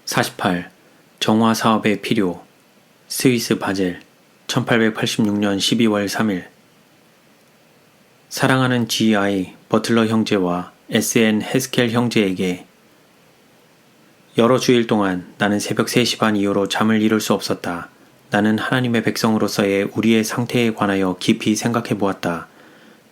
48. 정화 사업의 필요. 스위스 바젤 1886년 12월 3일. 사랑하는 G.I. 버틀러 형제와 S.N. 헤스켈 형제에게 여러 주일 동안 나는 새벽 3시 반 이후로 잠을 이룰 수 없었다. 나는 하나님의 백성으로서의 우리의 상태에 관하여 깊이 생각해 보았다.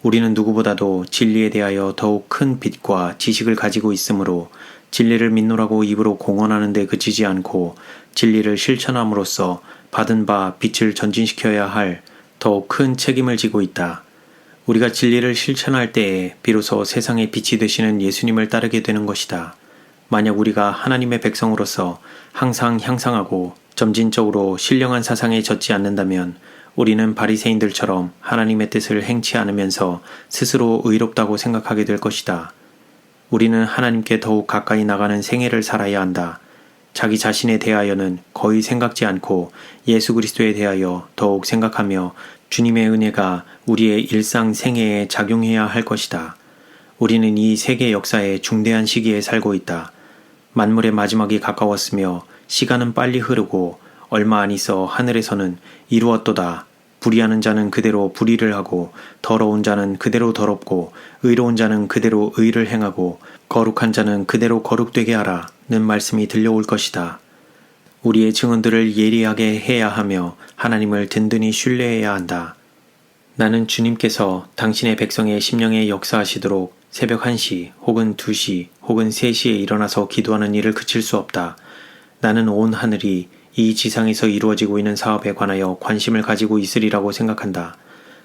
우리는 누구보다도 진리에 대하여 더욱 큰 빛과 지식을 가지고 있으므로 진리를 믿노라고 입으로 공언하는 데 그치지 않고 진리를 실천함으로써 받은 바 빛을 전진시켜야 할 더욱 큰 책임을 지고 있다. 우리가 진리를 실천할 때에 비로소 세상의 빛이 되시는 예수님을 따르게 되는 것이다. 만약 우리가 하나님의 백성으로서 항상 향상하고 점진적으로 신령한 사상에 젖지 않는다면 우리는 바리새인들처럼 하나님의 뜻을 행치 않으면서 스스로 의롭다고 생각하게 될 것이다. 우리는 하나님께 더욱 가까이 나가는 생애를 살아야 한다. 자기 자신에 대하여는 거의 생각지 않고 예수 그리스도에 대하여 더욱 생각하며 주님의 은혜가 우리의 일상 생애에 작용해야 할 것이다. 우리는 이 세계 역사의 중대한 시기에 살고 있다. 만물의 마지막이 가까웠으며 시간은 빨리 흐르고 얼마 안 있어 하늘에서는 이루었도다. 불의하는 자는 그대로 불의를 하고 더러운 자는 그대로 더럽고 의로운 자는 그대로 의를 행하고 거룩한 자는 그대로 거룩되게 하라는 말씀이 들려올 것이다. 우리의 증언들을 예리하게 해야 하며 하나님을 든든히 신뢰해야 한다. 나는 주님께서 당신의 백성의 심령에 역사하시도록 새벽 1시 혹은 2시 혹은 3시에 일어나서 기도하는 일을 그칠 수 없다. 나는 온 하늘이 이 지상에서 이루어지고 있는 사업에 관하여 관심을 가지고 있으리라고 생각한다.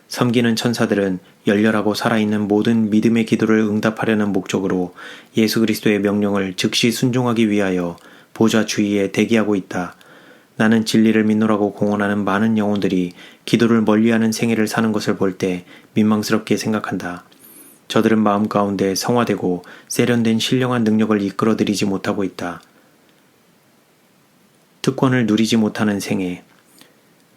섬기는 천사들은 열렬하고 살아있는 모든 믿음의 기도를 응답하려는 목적으로 예수 그리스도의 명령을 즉시 순종하기 위하여 보좌 주위에 대기하고 있다. 나는 진리를 믿노라고 공언하는 많은 영혼들이 기도를 멀리하는 생애를 사는 것을 볼 때 민망스럽게 생각한다. 저들은 마음 가운데 성화되고 세련된 신령한 능력을 이끌어들이지 못하고 있다. 특권을 누리지 못하는 생애.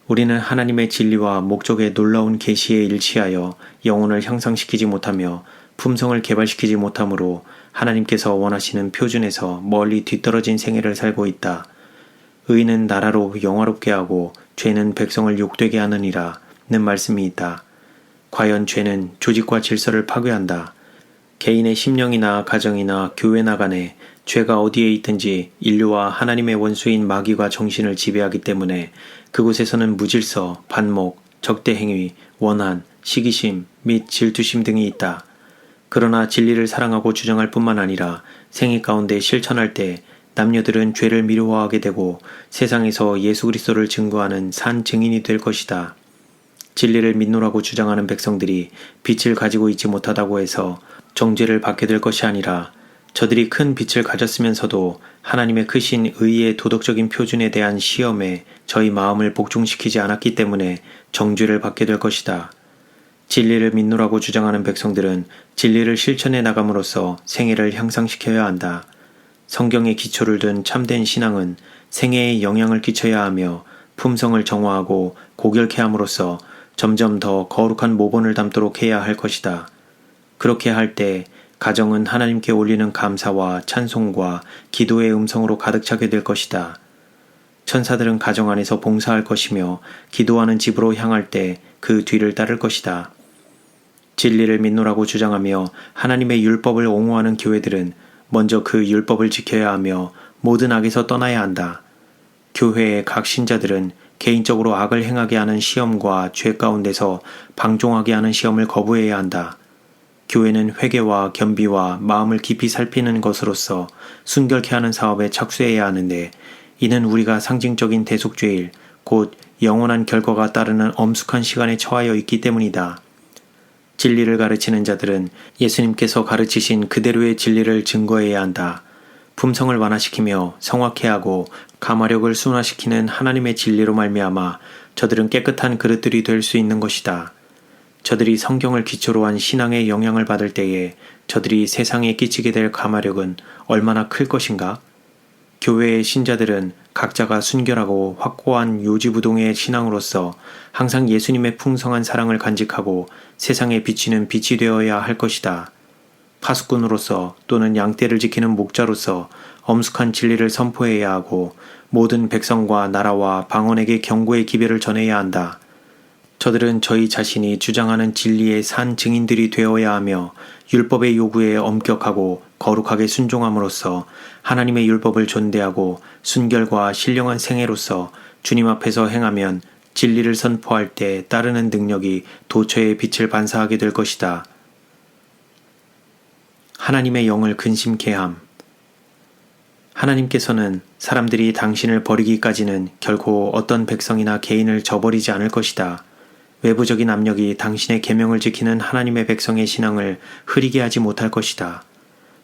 우리는 하나님의 진리와 목적의 놀라운 계시에 일치하여 영혼을 향상시키지 못하며 품성을 개발시키지 못하므로 하나님께서 원하시는 표준에서 멀리 뒤떨어진 생애를 살고 있다. 의는 나라로 영화롭게 하고 죄는 백성을 욕되게 하느니라 는 말씀이 있다. 과연 죄는 조직과 질서를 파괴한다. 개인의 심령이나 가정이나 교회나 간에 죄가 어디에 있든지 인류와 하나님의 원수인 마귀가 정신을 지배하기 때문에 그곳에서는 무질서, 반목, 적대행위, 원한, 시기심 및 질투심 등이 있다. 그러나 진리를 사랑하고 주장할 뿐만 아니라 생애 가운데 실천할 때 남녀들은 죄를 미워하게 되고 세상에서 예수 그리스도를 증거하는 산 증인이 될 것이다. 진리를 믿노라고 주장하는 백성들이 빛을 가지고 있지 못하다고 해서 정죄를 받게 될 것이 아니라 저들이 큰 빛을 가졌으면서도 하나님의 크신 의의 도덕적인 표준에 대한 시험에 저희 마음을 복종시키지 않았기 때문에 정죄를 받게 될 것이다. 진리를 믿노라고 주장하는 백성들은 진리를 실천해 나감으로써 생애를 향상시켜야 한다. 성경의 기초를 둔 참된 신앙은 생애에 영향을 끼쳐야 하며 품성을 정화하고 고결케 함으로써 점점 더 거룩한 모본을 담도록 해야 할 것이다. 그렇게 할 때 가정은 하나님께 올리는 감사와 찬송과 기도의 음성으로 가득 차게 될 것이다. 천사들은 가정 안에서 봉사할 것이며 기도하는 집으로 향할 때 그 뒤를 따를 것이다. 진리를 믿노라고 주장하며 하나님의 율법을 옹호하는 교회들은 먼저 그 율법을 지켜야 하며 모든 악에서 떠나야 한다. 교회의 각 신자들은 개인적으로 악을 행하게 하는 시험과 죄 가운데서 방종하게 하는 시험을 거부해야 한다. 교회는 회개와 겸비와 마음을 깊이 살피는 것으로서 순결케 하는 사업에 착수해야 하는데 이는 우리가 상징적인 대속죄일 곧 영원한 결과가 따르는 엄숙한 시간에 처하여 있기 때문이다. 진리를 가르치는 자들은 예수님께서 가르치신 그대로의 진리를 증거해야 한다. 품성을 완화시키며 성화케 하고 감화력을 순화시키는 하나님의 진리로 말미암아 저들은 깨끗한 그릇들이 될 수 있는 것이다. 저들이 성경을 기초로 한 신앙의 영향을 받을 때에 저들이 세상에 끼치게 될 감화력은 얼마나 클 것인가? 교회의 신자들은 각자가 순결하고 확고한 요지부동의 신앙으로서 항상 예수님의 풍성한 사랑을 간직하고 세상에 비치는 빛이 되어야 할 것이다. 파수꾼으로서 또는 양떼를 지키는 목자로서 엄숙한 진리를 선포해야 하고 모든 백성과 나라와 방언에게 경고의 기별을 전해야 한다. 저들은 저희 자신이 주장하는 진리의 산 증인들이 되어야 하며 율법의 요구에 엄격하고 거룩하게 순종함으로써 하나님의 율법을 존대하고 순결과 신령한 생애로서 주님 앞에서 행하면 진리를 선포할 때 따르는 능력이 도처의 빛을 반사하게 될 것이다. 하나님의 영을 근심케 함. 하나님께서는 사람들이 당신을 버리기까지는 결코 어떤 백성이나 개인을 저버리지 않을 것이다. 외부적인 압력이 당신의 계명을 지키는 하나님의 백성의 신앙을 흐리게 하지 못할 것이다.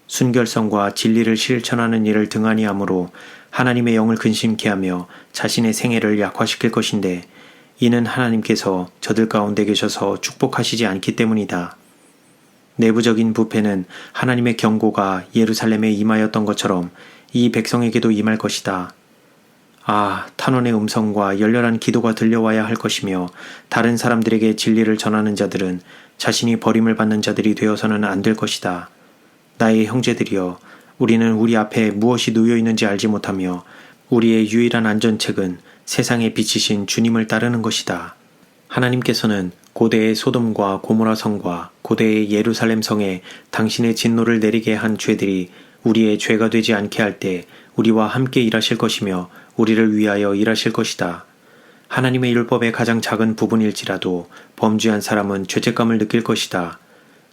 순결성과 진리를 실천하는 일을 등한히 하므로 하나님의 영을 근심케 하며 자신의 생애를 약화시킬 것인데 이는 하나님께서 저들 가운데 계셔서 축복하시지 않기 때문이다. 내부적인 부패는 하나님의 경고가 예루살렘에 임하였던 것처럼 이 백성에게도 임할 것이다. 탄원의 음성과 열렬한 기도가 들려와야 할 것이며 다른 사람들에게 진리를 전하는 자들은 자신이 버림을 받는 자들이 되어서는 안 될 것이다. 나의 형제들이여, 우리는 우리 앞에 무엇이 놓여 있는지 알지 못하며 우리의 유일한 안전책은 세상에 비치신 주님을 따르는 것이다. 하나님께서는 고대의 소돔과 고모라 성과 고대의 예루살렘 성에 당신의 진노를 내리게 한 죄들이 우리의 죄가 되지 않게 할 때 우리와 함께 일하실 것이며 우리를 위하여 일하실 것이다. 하나님의 율법의 가장 작은 부분일지라도 범죄한 사람은 죄책감을 느낄 것이다.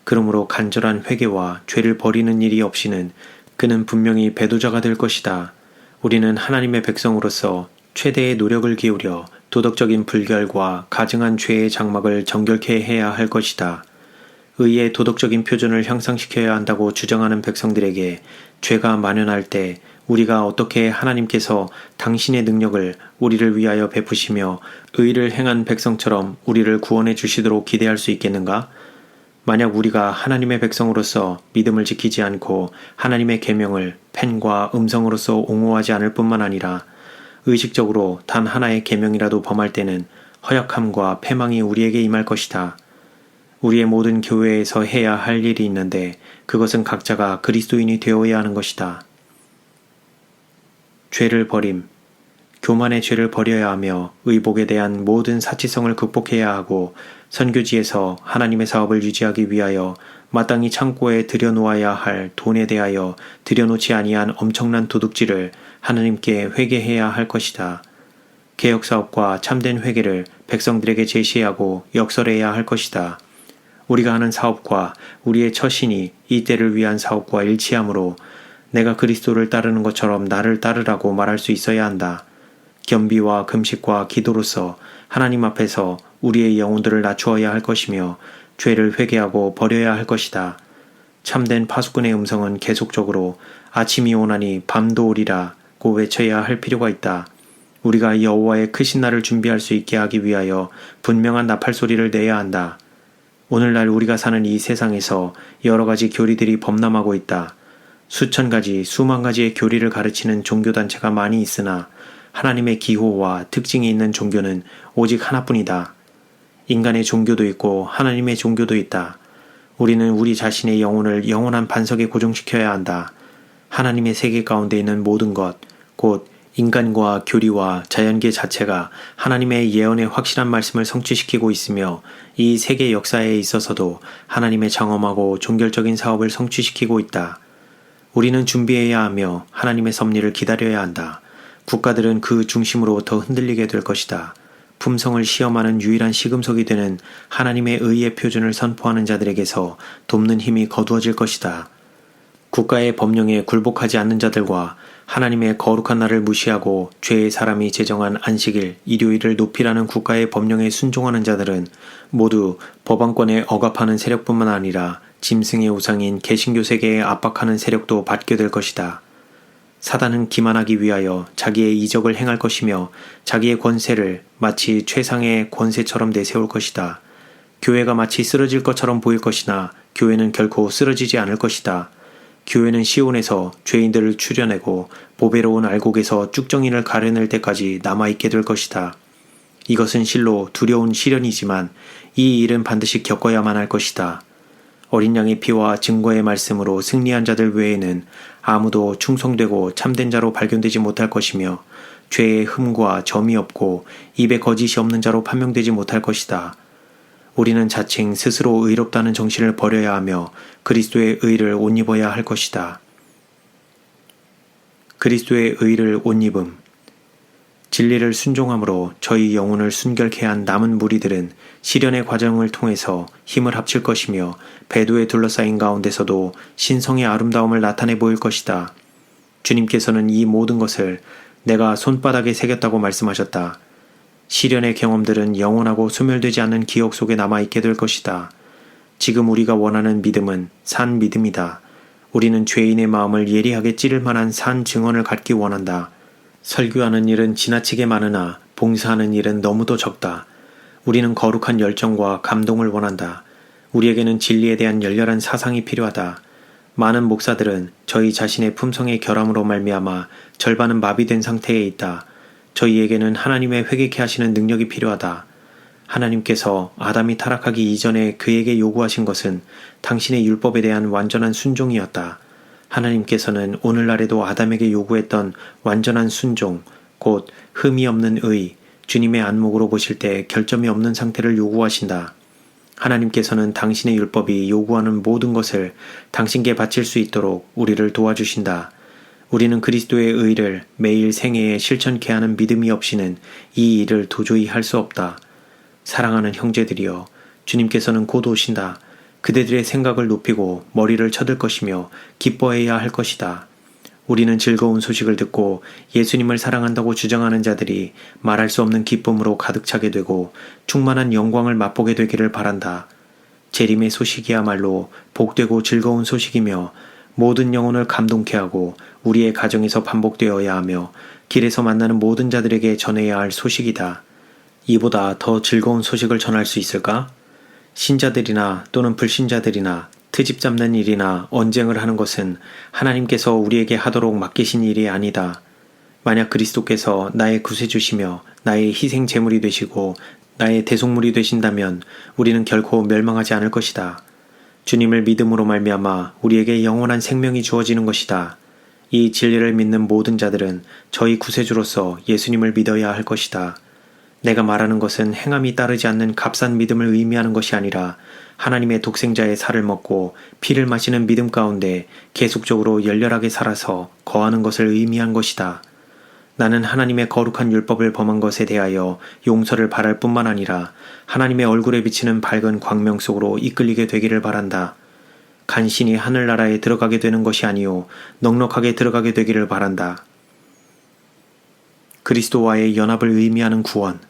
그러므로 간절한 회개와 죄를 버리는 일이 없이는 그는 분명히 배도자가 될 것이다. 우리는 하나님의 백성으로서 최대의 노력을 기울여 도덕적인 불결과 가증한 죄의 장막을 정결케 해야 할 것이다. 의의 도덕적인 표준을 향상시켜야 한다고 주장하는 백성들에게 죄가 만연할 때 우리가 어떻게 하나님께서 당신의 능력을 우리를 위하여 베푸시며 의를 행한 백성처럼 우리를 구원해 주시도록 기대할 수 있겠는가? 만약 우리가 하나님의 백성으로서 믿음을 지키지 않고 하나님의 계명을 펜과 음성으로서 옹호하지 않을 뿐만 아니라 의식적으로 단 하나의 계명이라도 범할 때는 허약함과 패망이 우리에게 임할 것이다. 우리의 모든 교회에서 해야 할 일이 있는데 그것은 각자가 그리스도인이 되어야 하는 것이다. 죄를 버림. 교만의 죄를 버려야 하며 의복에 대한 모든 사치성을 극복해야 하고 선교지에서 하나님의 사업을 유지하기 위하여 마땅히 창고에 들여놓아야 할 돈에 대하여 들여놓지 아니한 엄청난 도둑질을 하나님께 회개해야 할 것이다. 개혁사업과 참된 회개를 백성들에게 제시하고 역설해야 할 것이다. 우리가 하는 사업과 우리의 처신이 이 때를 위한 사업과 일치하므로 내가 그리스도를 따르는 것처럼 나를 따르라고 말할 수 있어야 한다. 겸비와 금식과 기도로서 하나님 앞에서 우리의 영혼들을 낮추어야 할 것이며 죄를 회개하고 버려야 할 것이다. 참된 파수꾼의 음성은 계속적으로 아침이 오나니 밤도 오리라고 외쳐야 할 필요가 있다. 우리가 여호와의 크신 날을 준비할 수 있게 하기 위하여 분명한 나팔 소리를 내야 한다. 오늘날 우리가 사는 이 세상에서 여러 가지 교리들이 범람하고 있다. 수천 가지, 수만 가지의 교리를 가르치는 종교단체가 많이 있으나 하나님의 기호와 특징이 있는 종교는 오직 하나뿐이다. 인간의 종교도 있고 하나님의 종교도 있다. 우리는 우리 자신의 영혼을 영원한 반석에 고정시켜야 한다. 하나님의 세계 가운데 있는 모든 것, 곧 인간과 교리와 자연계 자체가 하나님의 예언의 확실한 말씀을 성취시키고 있으며 이 세계 역사에 있어서도 하나님의 장엄하고 종결적인 사업을 성취시키고 있다. 우리는 준비해야 하며 하나님의 섭리를 기다려야 한다. 국가들은 그 중심으로부터 흔들리게 될 것이다. 품성을 시험하는 유일한 시금석이 되는 하나님의 의의 표준을 선포하는 자들에게서 돕는 힘이 거두어질 것이다. 국가의 법령에 굴복하지 않는 자들과 하나님의 거룩한 날을 무시하고 죄의 사람이 제정한 안식일, 일요일을 높이라는 국가의 법령에 순종하는 자들은 모두 법안권에 억압하는 세력뿐만 아니라 짐승의 우상인 개신교 세계에 압박하는 세력도 받게 될 것이다. 사단은 기만하기 위하여 자기의 이적을 행할 것이며 자기의 권세를 마치 최상의 권세처럼 내세울 것이다. 교회가 마치 쓰러질 것처럼 보일 것이나 교회는 결코 쓰러지지 않을 것이다. 교회는 시온에서 죄인들을 추려내고 보배로운 알곡에서 쭉정이를 가려낼 때까지 남아있게 될 것이다. 이것은 실로 두려운 시련이지만 이 일은 반드시 겪어야만 할 것이다. 어린 양의 피와 증거의 말씀으로 승리한 자들 외에는 아무도 충성되고 참된 자로 발견되지 못할 것이며 죄의 흠과 점이 없고 입에 거짓이 없는 자로 판명되지 못할 것이다. 우리는 자칭 스스로 의롭다는 정신을 버려야 하며 그리스도의 의를 옷 입어야 할 것이다. 그리스도의 의를 옷 입음. 진리를 순종함으로 저희 영혼을 순결케 한 남은 무리들은 시련의 과정을 통해서 힘을 합칠 것이며 배도에 둘러싸인 가운데서도 신성의 아름다움을 나타내 보일 것이다. 주님께서는 이 모든 것을 내가 손바닥에 새겼다고 말씀하셨다. 시련의 경험들은 영원하고 소멸되지 않는 기억 속에 남아있게 될 것이다. 지금 우리가 원하는 믿음은 산 믿음이다. 우리는 죄인의 마음을 예리하게 찌를 만한 산 증언을 갖기 원한다. 설교하는 일은 지나치게 많으나 봉사하는 일은 너무도 적다. 우리는 거룩한 열정과 감동을 원한다. 우리에게는 진리에 대한 열렬한 사상이 필요하다. 많은 목사들은 저희 자신의 품성의 결함으로 말미암아 절반은 마비된 상태에 있다. 저희에게는 하나님의 회개케 하시는 능력이 필요하다. 하나님께서 아담이 타락하기 이전에 그에게 요구하신 것은 당신의 율법에 대한 완전한 순종이었다. 하나님께서는 오늘날에도 아담에게 요구했던 완전한 순종, 곧 흠이 없는 의, 주님의 안목으로 보실 때 결점이 없는 상태를 요구하신다. 하나님께서는 당신의 율법이 요구하는 모든 것을 당신께 바칠 수 있도록 우리를 도와주신다. 우리는 그리스도의 의를 매일 생애에 실천케 하는 믿음이 없이는 이 일을 도저히 할 수 없다. 사랑하는 형제들이여, 주님께서는 곧 오신다. 그대들의 생각을 높이고 머리를 쳐들 것이며 기뻐해야 할 것이다. 우리는 즐거운 소식을 듣고 예수님을 사랑한다고 주장하는 자들이 말할 수 없는 기쁨으로 가득 차게 되고 충만한 영광을 맛보게 되기를 바란다. 재림의 소식이야말로 복되고 즐거운 소식이며 모든 영혼을 감동케 하고 우리의 가정에서 반복되어야 하며 길에서 만나는 모든 자들에게 전해야 할 소식이다. 이보다 더 즐거운 소식을 전할 수 있을까? 신자들이나 또는 불신자들이나 트집 잡는 일이나 언쟁을 하는 것은 하나님께서 우리에게 하도록 맡기신 일이 아니다. 만약 그리스도께서 나의 구세주시며 나의 희생 제물이 되시고 나의 대속물이 되신다면 우리는 결코 멸망하지 않을 것이다. 주님을 믿음으로 말미암아 우리에게 영원한 생명이 주어지는 것이다. 이 진리를 믿는 모든 자들은 저희 구세주로서 예수님을 믿어야 할 것이다. 내가 말하는 것은 행함이 따르지 않는 값싼 믿음을 의미하는 것이 아니라 하나님의 독생자의 살을 먹고 피를 마시는 믿음 가운데 계속적으로 열렬하게 살아서 거하는 것을 의미한 것이다. 나는 하나님의 거룩한 율법을 범한 것에 대하여 용서를 바랄 뿐만 아니라 하나님의 얼굴에 비치는 밝은 광명 속으로 이끌리게 되기를 바란다. 간신히 하늘나라에 들어가게 되는 것이 아니요 넉넉하게 들어가게 되기를 바란다. 그리스도와의 연합을 의미하는 구원.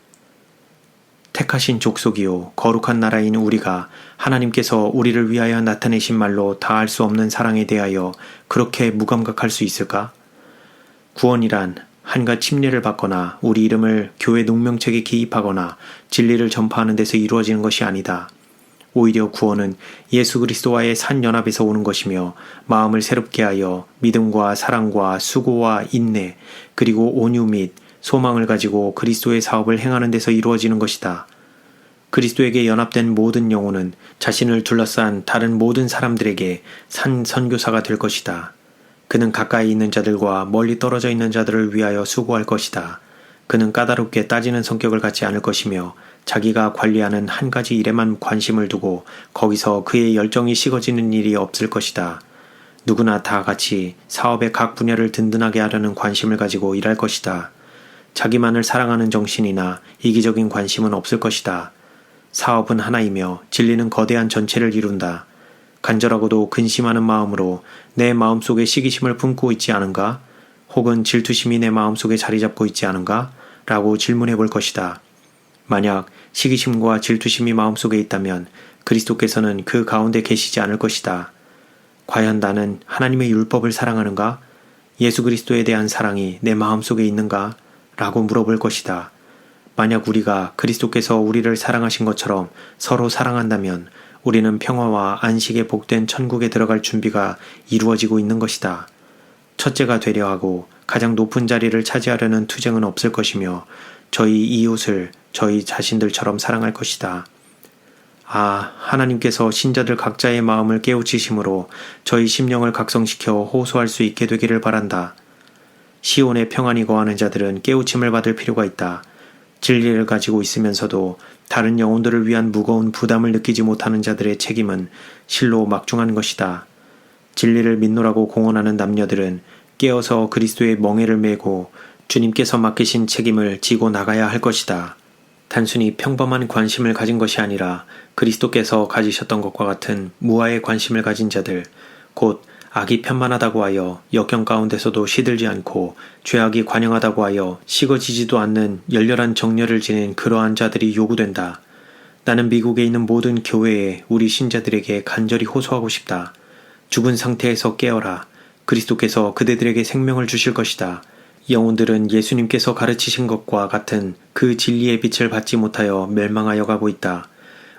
택하신 족속이요 거룩한 나라인 우리가 하나님께서 우리를 위하여 나타내신 말로 다할 수 없는 사랑에 대하여 그렇게 무감각할 수 있을까? 구원이란 한갓 침례를 받거나 우리 이름을 교회 농명책에 기입하거나 진리를 전파하는 데서 이루어지는 것이 아니다. 오히려 구원은 예수 그리스도와의 산 연합에서 오는 것이며 마음을 새롭게 하여 믿음과 사랑과 수고와 인내 그리고 온유 및 소망을 가지고 그리스도의 사업을 행하는 데서 이루어지는 것이다. 그리스도에게 연합된 모든 영혼은 자신을 둘러싼 다른 모든 사람들에게 산 선교사가 될 것이다. 그는 가까이 있는 자들과 멀리 떨어져 있는 자들을 위하여 수고할 것이다. 그는 까다롭게 따지는 성격을 갖지 않을 것이며 자기가 관리하는 한 가지 일에만 관심을 두고 거기서 그의 열정이 식어지는 일이 없을 것이다. 누구나 다 같이 사업의 각 분야를 든든하게 하려는 관심을 가지고 일할 것이다. 자기만을 사랑하는 정신이나 이기적인 관심은 없을 것이다. 사업은 하나이며 진리는 거대한 전체를 이룬다. 간절하고도 근심하는 마음으로 내 마음속에 시기심을 품고 있지 않은가? 혹은 질투심이 내 마음속에 자리 잡고 있지 않은가? 라고 질문해 볼 것이다. 만약 시기심과 질투심이 마음속에 있다면 그리스도께서는 그 가운데 계시지 않을 것이다. 과연 나는 하나님의 율법을 사랑하는가? 예수 그리스도에 대한 사랑이 내 마음속에 있는가? 라고 물어볼 것이다. 만약 우리가 그리스도께서 우리를 사랑하신 것처럼 서로 사랑한다면 우리는 평화와 안식에 복된 천국에 들어갈 준비가 이루어지고 있는 것이다. 첫째가 되려 하고 가장 높은 자리를 차지하려는 투쟁은 없을 것이며 저희 이웃을 저희 자신들처럼 사랑할 것이다. 하나님께서 신자들 각자의 마음을 깨우치심으로 저희 심령을 각성시켜 호소할 수 있게 되기를 바란다. 시온에 평안히 거하는 자들은 깨우침을 받을 필요가 있다. 진리를 가지고 있으면서도 다른 영혼들을 위한 무거운 부담을 느끼지 못하는 자들의 책임은 실로 막중한 것이다. 진리를 믿노라고 공언하는 남녀들은 깨어서 그리스도의 멍에를 메고 주님께서 맡기신 책임을 지고 나가야 할 것이다. 단순히 평범한 관심을 가진 것이 아니라 그리스도께서 가지셨던 것과 같은 무아의 관심을 가진 자들, 곧 악이 편만하다고 하여 역경 가운데서도 시들지 않고 죄악이 관영하다고 하여 식어지지도 않는 열렬한 정열을 지닌 그러한 자들이 요구된다. 나는 미국에 있는 모든 교회에 우리 신자들에게 간절히 호소하고 싶다. 죽은 상태에서 깨어라. 그리스도께서 그대들에게 생명을 주실 것이다. 영혼들은 예수님께서 가르치신 것과 같은 그 진리의 빛을 받지 못하여 멸망하여 가고 있다.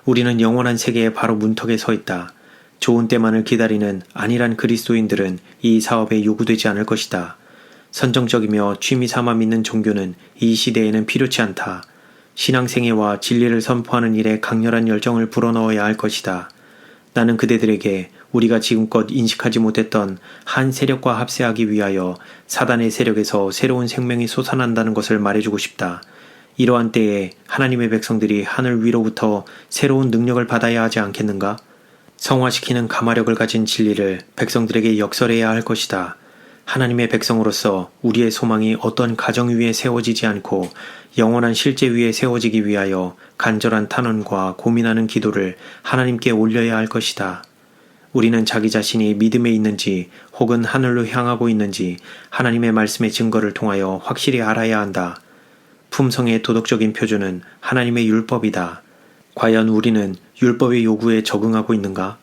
우리는 영원한 세계의 바로 문턱에 서 있다. 좋은 때만을 기다리는 안일한 그리스도인들은 이 사업에 요구되지 않을 것이다. 선정적이며 취미 삼아 믿는 종교는 이 시대에는 필요치 않다. 신앙생애와 진리를 선포하는 일에 강렬한 열정을 불어넣어야 할 것이다. 나는 그대들에게 우리가 지금껏 인식하지 못했던 한 세력과 합세하기 위하여 사단의 세력에서 새로운 생명이 솟아난다는 것을 말해주고 싶다. 이러한 때에 하나님의 백성들이 하늘 위로부터 새로운 능력을 받아야 하지 않겠는가? 성화시키는 가마력을 가진 진리를 백성들에게 역설해야 할 것이다. 하나님의 백성으로서 우리의 소망이 어떤 가정 위에 세워지지 않고 영원한 실제 위에 세워지기 위하여 간절한 탄원과 고민하는 기도를 하나님께 올려야 할 것이다. 우리는 자기 자신이 믿음에 있는지 혹은 하늘로 향하고 있는지 하나님의 말씀의 증거를 통하여 확실히 알아야 한다. 품성의 도덕적인 표준은 하나님의 율법이다. 과연 우리는 율법의 요구에 적응하고 있는가?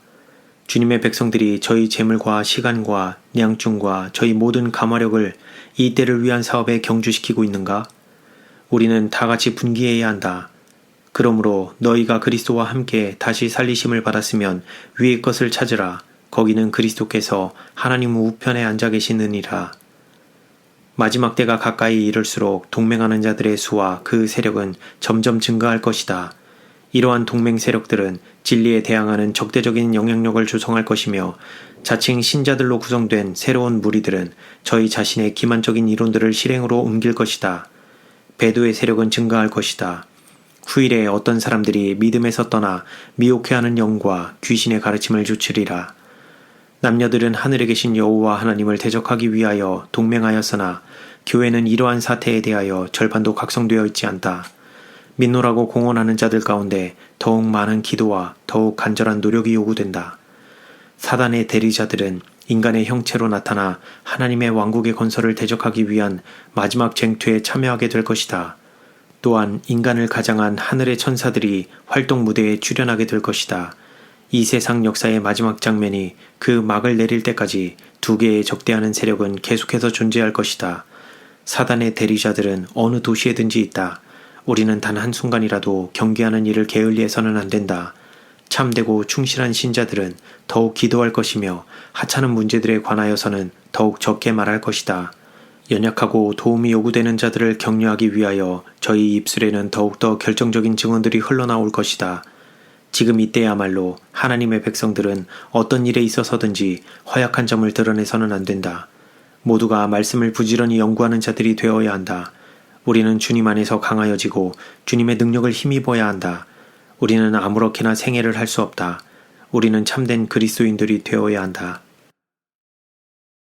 주님의 백성들이 저희 재물과 시간과 냥중과 저희 모든 가마력을 이 때를 위한 사업에 경주시키고 있는가? 우리는 다 같이 분기해야 한다. 그러므로 너희가 그리스도와 함께 다시 살리심을 받았으면 위의 것을 찾으라. 거기는 그리스도께서 하나님 우편에 앉아 계시느니라. 마지막 때가 가까이 이를수록 동맹하는 자들의 수와 그 세력은 점점 증가할 것이다. 이러한 동맹 세력들은 진리에 대항하는 적대적인 영향력을 조성할 것이며 자칭 신자들로 구성된 새로운 무리들은 저희 자신의 기만적인 이론들을 실행으로 옮길 것이다. 배도의 세력은 증가할 것이다. 후일에 어떤 사람들이 믿음에서 떠나 미혹해하는 영과 귀신의 가르침을 주치리라. 남녀들은 하늘에 계신 여호와 하나님을 대적하기 위하여 동맹하였으나 교회는 이러한 사태에 대하여 절반도 각성되어 있지 않다. 믿노라고 공언하는 자들 가운데 더욱 많은 기도와 더욱 간절한 노력이 요구된다. 사단의 대리자들은 인간의 형체로 나타나 하나님의 왕국의 건설을 대적하기 위한 마지막 쟁투에 참여하게 될 것이다. 또한 인간을 가장한 하늘의 천사들이 활동 무대에 출연하게 될 것이다. 이 세상 역사의 마지막 장면이 그 막을 내릴 때까지 두 개의 적대하는 세력은 계속해서 존재할 것이다. 사단의 대리자들은 어느 도시에든지 있다. 우리는 단 한순간이라도 경계하는 일을 게을리해서는 안 된다. 참되고 충실한 신자들은 더욱 기도할 것이며 하찮은 문제들에 관하여서는 더욱 적게 말할 것이다. 연약하고 도움이 요구되는 자들을 격려하기 위하여 저희 입술에는 더욱더 결정적인 증언들이 흘러나올 것이다. 지금 이때야말로 하나님의 백성들은 어떤 일에 있어서든지 허약한 점을 드러내서는 안 된다. 모두가 말씀을 부지런히 연구하는 자들이 되어야 한다. 우리는 주님 안에서 강하여지고 주님의 능력을 힘입어야 한다. 우리는 아무렇게나 생애를 할 수 없다. 우리는 참된 그리스도인들이 되어야 한다.